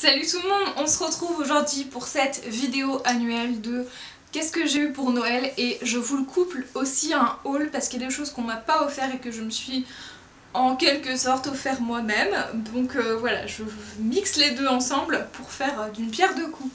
Salut tout le monde, on se retrouve aujourd'hui pour cette vidéo annuelle de qu'est-ce que j'ai eu pour Noël, et je vous le couple aussi un haul parce qu'il y a des choses qu'on m'a pas offert et que je me suis en quelque sorte offert moi-même. Donc voilà, je mixe les deux ensemble pour faire d'une pierre deux coups.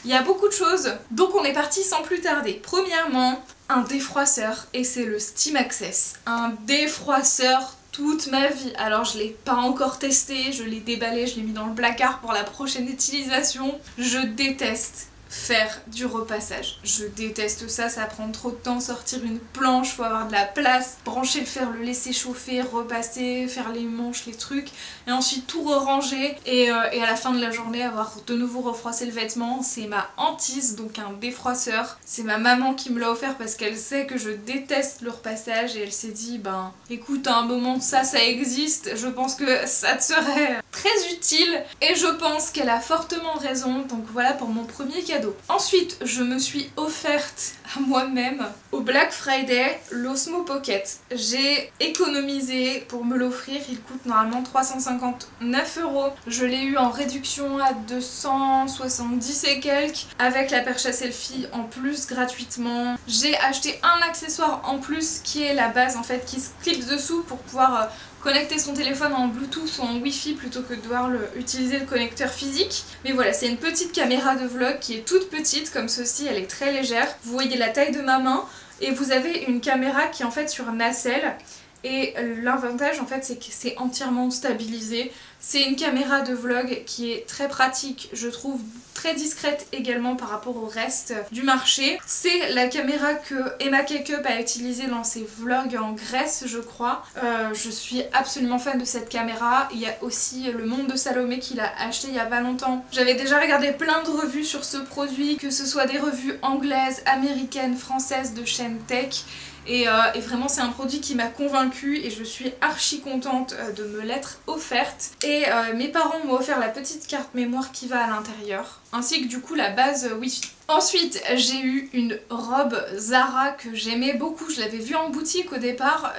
Il y a beaucoup de choses, donc on est parti sans plus tarder. Premièrement, un défroisseur, et c'est le Steam Access. Un défroisseur toute ma vie. Alors je l'ai pas encore testé, je l'ai déballé, je l'ai mis dans le placard pour la prochaine utilisation. Je déteste faire du repassage. Je déteste ça, ça prend trop de temps, sortir une planche, faut avoir de la place, brancher le fer, le laisser chauffer, repasser, faire les manches, les trucs, et ensuite tout ranger et à la fin de la journée avoir de nouveau refroissé le vêtement. C'est ma hantise, donc un défroisseur. C'est ma maman qui me l'a offert parce qu'elle sait que je déteste le repassage et elle s'est dit ben écoute, à un moment ça existe, je pense que ça te serait très utile, et je pense qu'elle a fortement raison. Donc voilà pour mon premier cadeau. Ensuite, je me suis offerte à moi-même au Black Friday l'Osmo Pocket. J'ai économisé pour me l'offrir, il coûte normalement 359 €. Je l'ai eu en réduction à 270 et quelques, avec la perche à selfie en plus gratuitement. J'ai acheté un accessoire en plus qui est la base en fait qui se clipse dessous pour pouvoir connecter son téléphone en Bluetooth ou en Wi-Fi plutôt que de devoir utiliser le connecteur physique. Mais voilà, c'est une petite caméra de vlog qui est toute petite comme ceci, elle est très légère. Vous voyez la taille de ma main, et vous avez une caméra qui est en fait sur nacelle. Et l'avantage en fait c'est que c'est entièrement stabilisé. C'est une caméra de vlog qui est très pratique, je trouve, très discrète également par rapport au reste du marché. C'est la caméra que Emma Cakeup a utilisée dans ses vlogs en Grèce, je crois. Je suis absolument fan de cette caméra. Il y a aussi Le Monde de Salomé qui l'a acheté il y a pas longtemps. J'avais déjà regardé plein de revues sur ce produit, que ce soit des revues anglaises, américaines, françaises de chaîne tech. Et vraiment c'est un produit qui m'a convaincue et je suis archi contente de me l'être offerte. Et mes parents m'ont offert la petite carte mémoire qui va à l'intérieur, ainsi que du coup la base Wi-Fi. Ensuite j'ai eu une robe Zara que j'aimais beaucoup, je l'avais vue en boutique au départ,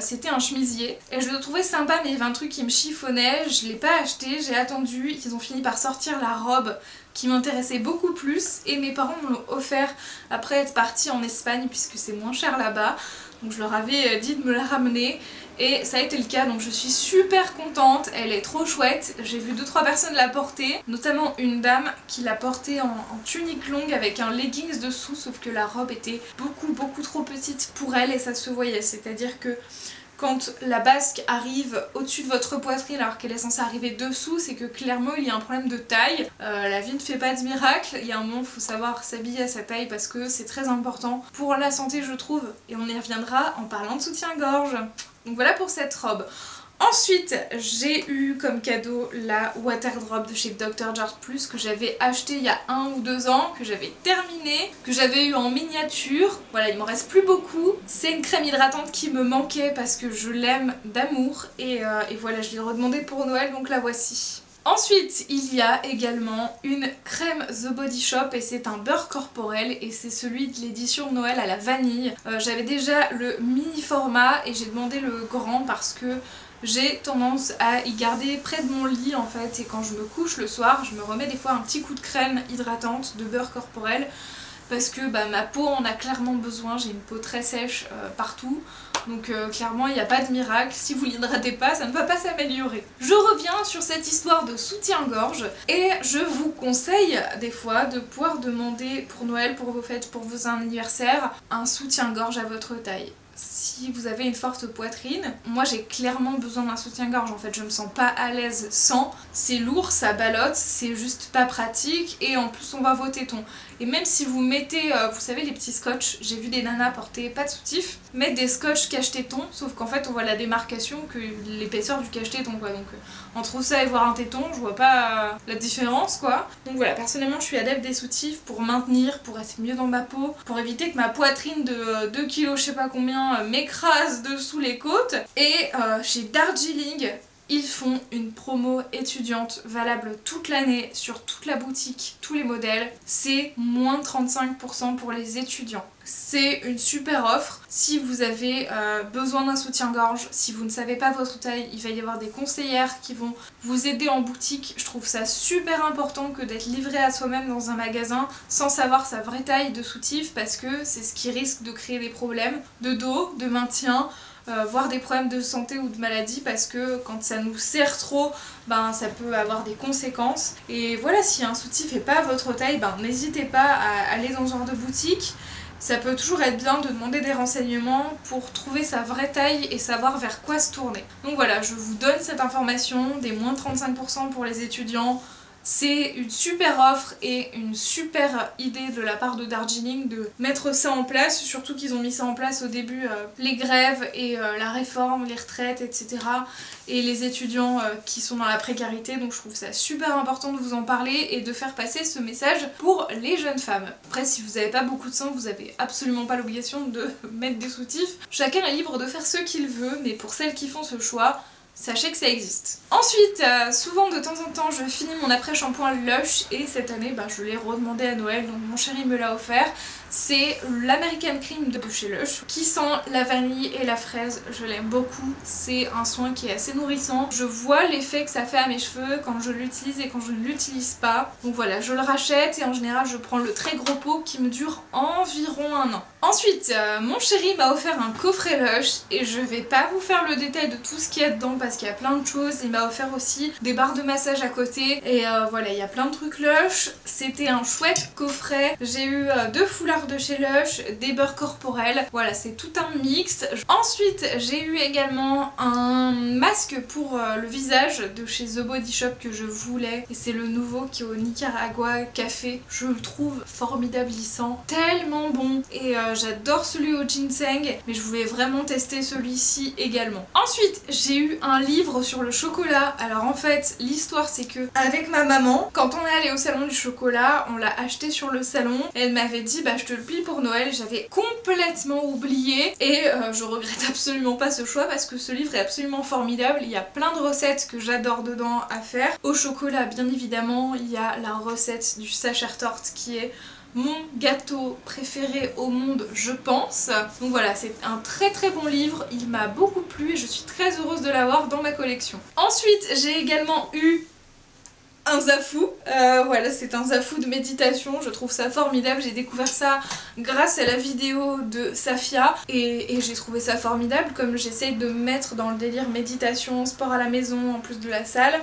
c'était un chemisier et je le trouvais sympa, mais il y avait un truc qui me chiffonnait, je l'ai pas acheté, j'ai attendu, ils ont fini par sortir la robe qui m'intéressait beaucoup plus, et mes parents me l'ont offert après être partis en Espagne puisque c'est moins cher là-bas. Donc je leur avais dit de me la ramener et ça a été le cas, donc je suis super contente, elle est trop chouette. J'ai vu 2-3 personnes la porter, notamment une dame qui l'a portée en tunique longue avec un leggings dessous, sauf que la robe était beaucoup trop petite pour elle et ça se voyait, c'est-à-dire que quand la basque arrive au-dessus de votre poitrine alors qu'elle est censée arriver dessous, c'est que clairement il y a un problème de taille. La vie ne fait pas de miracle, il y a un moment il faut savoir s'habiller à sa taille parce que c'est très important pour la santé je trouve, et on y reviendra en parlant de soutien-gorge. Donc voilà pour cette robe. Ensuite, j'ai eu comme cadeau la Waterdrop de chez Dr. Jart Plus que j'avais acheté il y a 1 ou 2 ans, que j'avais terminé, que j'avais eu en miniature. Voilà, il m'en reste plus beaucoup. C'est une crème hydratante qui me manquait parce que je l'aime d'amour et voilà, je l'ai redemandé pour Noël, donc la voici. Ensuite, il y a également une crème The Body Shop et c'est un beurre corporel et c'est celui de l'édition Noël à la vanille. J'avais déjà le mini format et j'ai demandé le grand parce que j'ai tendance à y garder près de mon lit en fait, et quand je me couche le soir, je me remets des fois un petit coup de crème hydratante de beurre corporel parce que ma peau en a clairement besoin, j'ai une peau très sèche partout, donc clairement il n'y a pas de miracle, si vous l'hydratez pas ça ne va pas s'améliorer. Je reviens sur cette histoire de soutien-gorge et je vous conseille des fois de pouvoir demander pour Noël, pour vos fêtes, pour vos anniversaires, un soutien-gorge à votre taille. Si vous avez une forte poitrine, moi j'ai clairement besoin d'un soutien-gorge en fait, je me sens pas à l'aise sans, c'est lourd, ça ballotte, c'est juste pas pratique et en plus on va vos tétons. Et même si vous mettez, vous savez les petits scotch, j'ai vu des nanas porter pas de soutif, mettre des scotch cache-tétons, sauf qu'en fait on voit la démarcation que l'épaisseur du cache-téton quoi, donc entre ça et voir un téton, je vois pas la différence quoi. Donc voilà, personnellement je suis adepte des soutifs pour maintenir, pour être mieux dans ma peau, pour éviter que ma poitrine de 2 kilos je sais pas combien m'écrase dessous les côtes. Et chez Darjeeling, ils font une promo étudiante valable toute l'année sur toute la boutique, tous les modèles. C'est moins 35% pour les étudiants. C'est une super offre. Si vous avez besoin d'un soutien-gorge, si vous ne savez pas votre taille, il va y avoir des conseillères qui vont vous aider en boutique. Je trouve ça super important que d'être livré à soi-même dans un magasin sans savoir sa vraie taille de soutif, parce que c'est ce qui risque de créer des problèmes de dos, de maintien, voire des problèmes de santé ou de maladie, parce que quand ça nous serre trop, ben, ça peut avoir des conséquences. Et voilà, si un soutif n'est pas à votre taille, ben, n'hésitez pas à aller dans ce genre de boutique. Ça peut toujours être bien de demander des renseignements pour trouver sa vraie taille et savoir vers quoi se tourner. Donc voilà, je vous donne cette information des moins 35% pour les étudiants. C'est une super offre et une super idée de la part de Darjeeling de mettre ça en place, surtout qu'ils ont mis ça en place au début, les grèves et la réforme, les retraites, etc. et les étudiants qui sont dans la précarité, donc je trouve ça super important de vous en parler et de faire passer ce message pour les jeunes femmes. Après, si vous n'avez pas beaucoup de sang, vous n'avez absolument pas l'obligation de mettre des soutifs. Chacun est libre de faire ce qu'il veut, mais pour celles qui font ce choix, sachez que ça existe. Ensuite, souvent de temps en temps, je finis mon après-shampoing Lush et cette année, je l'ai redemandé à Noël, donc mon chéri me l'a offert. C'est l'American Cream de chez Lush qui sent la vanille et la fraise. Je l'aime beaucoup. C'est un soin qui est assez nourrissant. Je vois l'effet que ça fait à mes cheveux quand je l'utilise et quand je ne l'utilise pas. Donc voilà, je le rachète et en général je prends le très gros pot qui me dure environ 1 an. Ensuite, mon chéri m'a offert un coffret Lush et je vais pas vous faire le détail de tout ce qu'il y a dedans parce qu'il y a plein de choses. Il m'a offert aussi des barres de massage à côté et voilà, il y a plein de trucs Lush. C'était un chouette coffret. J'ai eu 2 foulards de chez Lush, des beurres corporels, voilà, c'est tout un mix. Ensuite, j'ai eu également un masque pour le visage de chez The Body Shop que je voulais, et c'est le nouveau qui est au Nicaragua Café. Je le trouve formidable, il sent tellement bon et j'adore celui au ginseng, mais je voulais vraiment tester celui-ci également. Ensuite, j'ai eu un livre sur le chocolat. Alors en fait, l'histoire c'est que avec ma maman, quand on est allé au salon du chocolat, on l'a acheté sur le salon, et elle m'avait dit je te le plie pour Noël. J'avais complètement oublié et je regrette absolument pas ce choix parce que ce livre est absolument formidable. Il y a plein de recettes que j'adore dedans à faire. Au chocolat, bien évidemment, il y a la recette du Sachertorte qui est mon gâteau préféré au monde, je pense. Donc voilà, c'est un très très bon livre, il m'a beaucoup plu et je suis très heureuse de l'avoir dans ma collection. Ensuite, j'ai également eu un zafou, voilà, c'est un zafou de méditation, je trouve ça formidable, j'ai découvert ça grâce à la vidéo de Safia et j'ai trouvé ça formidable. Comme j'essaye de me mettre dans le délire méditation, sport à la maison en plus de la salle,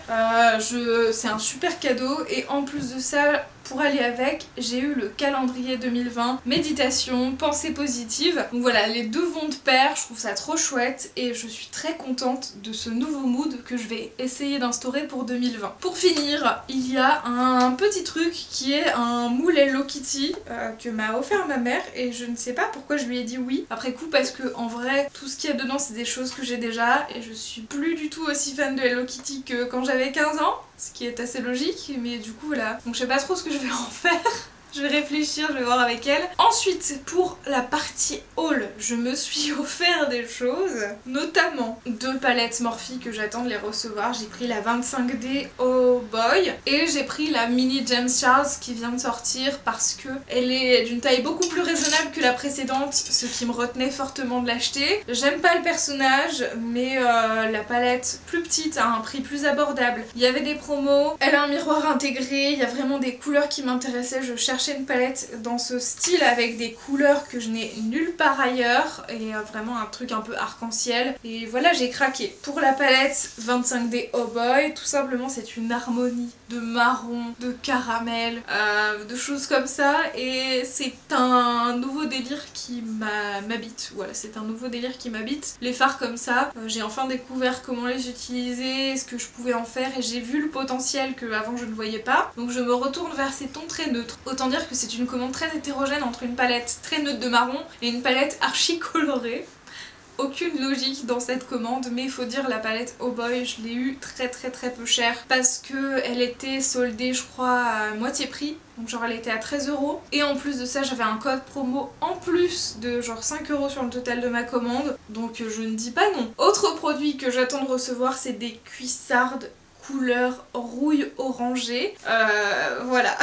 c'est un super cadeau et en plus de ça, pour aller avec, j'ai eu le calendrier 2020, méditation, pensée positive. Donc voilà, les deux vont de pair, je trouve ça trop chouette et je suis très contente de ce nouveau mood que je vais essayer d'instaurer pour 2020. Pour finir, il y a un petit truc qui est un moule Hello Kitty que m'a offert ma mère et je ne sais pas pourquoi je lui ai dit oui après coup, parce que en vrai, tout ce qu'il y a dedans c'est des choses que j'ai déjà et je suis plus du tout aussi fan de Hello Kitty que quand j'avais 15 ans. Ce qui est assez logique, mais du coup voilà. Donc je sais pas trop ce que je vais en faire. Je vais réfléchir, je vais voir avec elle. Ensuite, pour la partie haul, je me suis offert des choses, notamment 2 palettes Morphe que j'attends de les recevoir. J'ai pris la 25D Oh Boy et j'ai pris la mini James Charles qui vient de sortir parce que elle est d'une taille beaucoup plus raisonnable que la précédente, ce qui me retenait fortement de l'acheter. J'aime pas le personnage, mais la palette plus petite à un prix plus abordable. Il y avait des promos, elle a un miroir intégré, il y a vraiment des couleurs qui m'intéressaient. Je cherchais une palette dans ce style avec des couleurs que je n'ai nulle part ailleurs et vraiment un truc un peu arc-en-ciel, et voilà, j'ai craqué. Pour la palette 25D Oh Boy, tout simplement c'est une harmonie de marron, de caramel, de choses comme ça, et c'est un nouveau délire qui m'habite. Voilà, c'est un nouveau délire qui m'habite. Les fards comme ça, j'ai enfin découvert comment les utiliser, ce que je pouvais en faire, et j'ai vu le potentiel que avant je ne voyais pas. Donc je me retourne vers ces tons très neutres. Autant dire que c'est une commande très hétérogène entre une palette très neutre de marron et une palette archi colorée. aucune logique dans cette commande, mais il faut dire la palette Oh Boy je l'ai eu très peu cher parce que elle était soldée je crois à moitié prix. Donc genre elle était à 13 € et en plus de ça j'avais un code promo en plus de genre 5 € sur le total de ma commande, donc je ne dis pas non. Autre produit que j'attends de recevoir, c'est des cuissardes couleur rouille orangée. Voilà,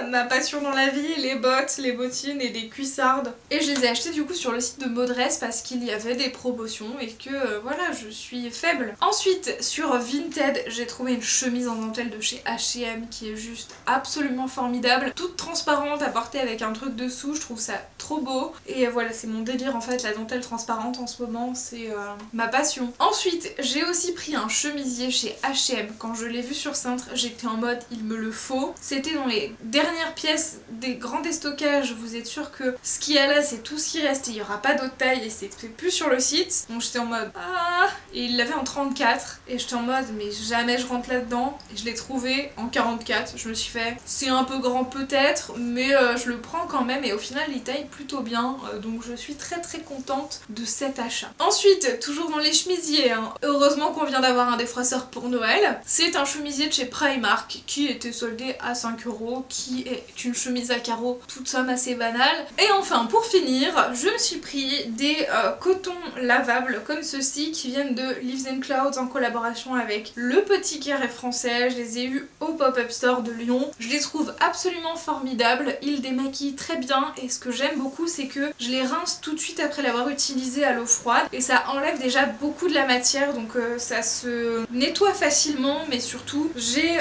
ma passion dans la vie, les bottes, les bottines et des cuissardes. Et je les ai achetées du coup sur le site de Modress parce qu'il y avait des promotions et que voilà, je suis faible. Ensuite sur Vinted, j'ai trouvé une chemise en dentelle de chez H&M qui est juste absolument formidable. Toute transparente à porter avec un truc dessous, je trouve ça trop beau. Et voilà, c'est mon délire en fait, la dentelle transparente en ce moment, c'est ma passion. Ensuite, j'ai aussi pris un chemisier chez H&M. Quand je l'ai vu sur Cintre, j'étais en mode il me le faut. C'était dans les dernières pièces des grands déstockages, vous êtes sûr que ce qu'il y a là c'est tout ce qui reste et il n'y aura pas d'autres tailles et c'est plus sur le site. Donc j'étais en mode ah, et il l'avait en 34 et j'étais en mode mais jamais je rentre là-dedans, et je l'ai trouvé en 44. Je me suis fait c'est un peu grand peut-être mais je le prends quand même et au final il taille plutôt bien, donc je suis très contente de cet achat. Ensuite, toujours dans les chemisiers, hein, heureusement qu'on vient d'avoir un défroisseur pour Noël. C'est un chemisier de chez Primark qui était soldé à 5 €, qui est une chemise à carreaux, toute somme assez banale. Et enfin pour finir, je me suis pris des cotons lavables comme ceux-ci qui viennent de Leaves and Clouds en collaboration avec Le Petit Carré français. Je les ai eus au Pop-Up Store de Lyon. Je les trouve absolument formidables, ils démaquillent très bien et ce que j'aime beaucoup c'est que je les rince tout de suite après l'avoir utilisé à l'eau froide et ça enlève déjà beaucoup de la matière, donc ça se nettoie facilement, mais surtout j'ai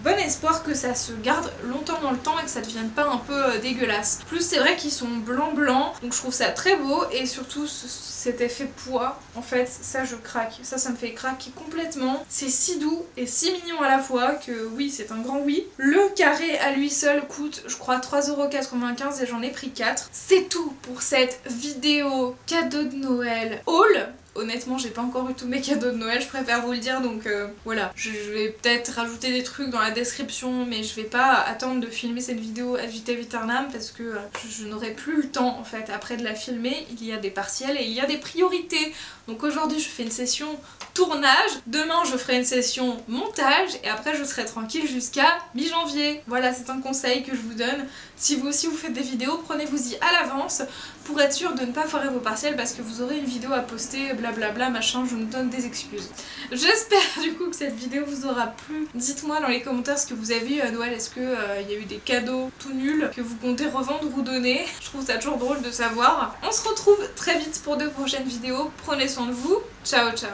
bon espoir que ça se garde longtemps dans le temps et que ça devienne pas un peu dégueulasse. Plus c'est vrai qu'ils sont blancs, donc je trouve ça très beau et surtout cet effet poids, en fait ça je craque, ça me fait craquer complètement. C'est si doux et si mignon à la fois que oui, c'est un grand oui. Le carré à lui seul coûte je crois 3,95 € et j'en ai pris 4. C'est tout pour cette vidéo cadeau de Noël haul. Honnêtement j'ai pas encore eu tous mes cadeaux de Noël, je préfère vous le dire, donc voilà. Je vais peut-être rajouter des trucs dans la description mais je vais pas attendre de filmer cette vidéo ad vitam aeternam parce que je n'aurai plus le temps en fait après de la filmer. Il y a des partiels et il y a des priorités. Donc aujourd'hui je fais une session tournage, demain je ferai une session montage et après je serai tranquille jusqu'à mi-janvier. Voilà, c'est un conseil que je vous donne. Si vous aussi vous faites des vidéos, prenez-vous-y à l'avance pour être sûr de ne pas foirer vos partiels parce que vous aurez une vidéo à poster, blablabla, machin, je me donne des excuses. J'espère du coup que cette vidéo vous aura plu. Dites-moi dans les commentaires ce que vous avez eu à Noël, est-ce que y a eu des cadeaux tout nuls que vous comptez revendre ou donner? Je trouve ça toujours drôle de savoir. On se retrouve très vite pour de prochaines vidéos, prenez soin de vous, ciao ciao.